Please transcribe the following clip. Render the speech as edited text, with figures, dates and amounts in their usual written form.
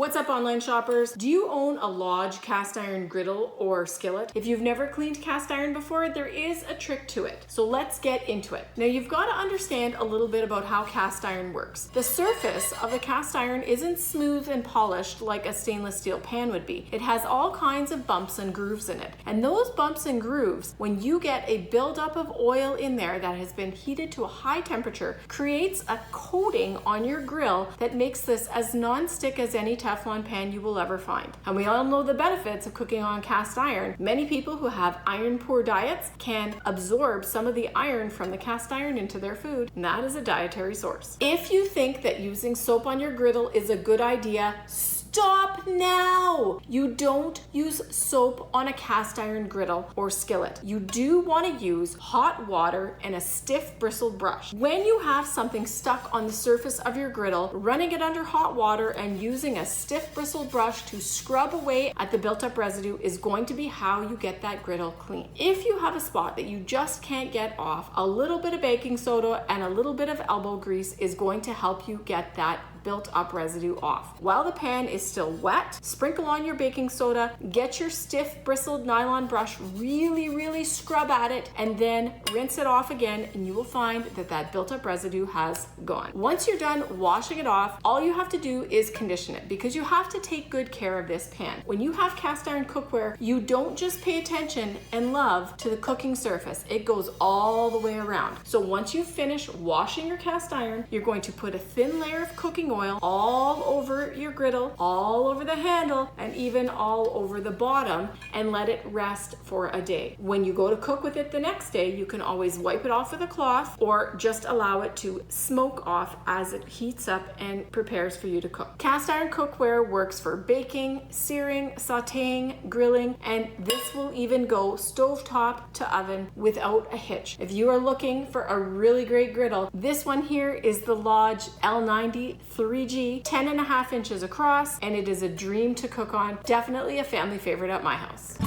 What's up, online shoppers? Do you own a Lodge cast iron griddle or skillet? If you've never cleaned cast iron before, there is a trick to it. So let's get into it. Now you've got to understand a little bit about how cast iron works. The surface of the cast iron isn't smooth and polished like a stainless steel pan would be. It has all kinds of bumps and grooves in it. And those bumps and grooves, when you get a buildup of oil in there that has been heated to a high temperature, creates a coating on your grill that makes this as non-stick as any Teflon pan you will ever find. And we all know the benefits of cooking on cast iron. Many people who have iron poor diets can absorb some of the iron from the cast iron into their food, and that is a dietary source. If you think that using soap on your griddle is a good idea, stop now! You don't use soap on a cast iron griddle or skillet. You do want to use hot water and a stiff bristled brush. When you have something stuck on the surface of your griddle, running it under hot water and using a stiff bristled brush to scrub away at the built-up residue is going to be how you get that griddle clean. If you have a spot that you just can't get off, a little bit of baking soda and a little bit of elbow grease is going to help you get that built up residue off. While the pan is still wet, sprinkle on your baking soda, get your stiff bristled nylon brush, really scrub at it, and then rinse it off again, and you will find that that built up residue has gone. Once you're done washing it off, all you have to do is condition it, because you have to take good care of this pan. When you have cast iron cookware, you don't just pay attention and love to the cooking surface. It goes all the way around. So once you finish washing your cast iron, you're going to put a thin layer of cooking oil all over your griddle, all over the handle, and even all over the bottom, and let it rest for a day. When you go to cook with it the next day, you can always wipe it off with a cloth or just allow it to smoke off as it heats up and prepares for you to cook. Cast iron cookware works for baking, searing, sautéing, grilling, and this will even go stovetop to oven without a hitch. If you are looking for a really great griddle, this one here is the Lodge L90 3G, 10.5 inches across, and it is a dream to cook on. Definitely a family favorite at my house.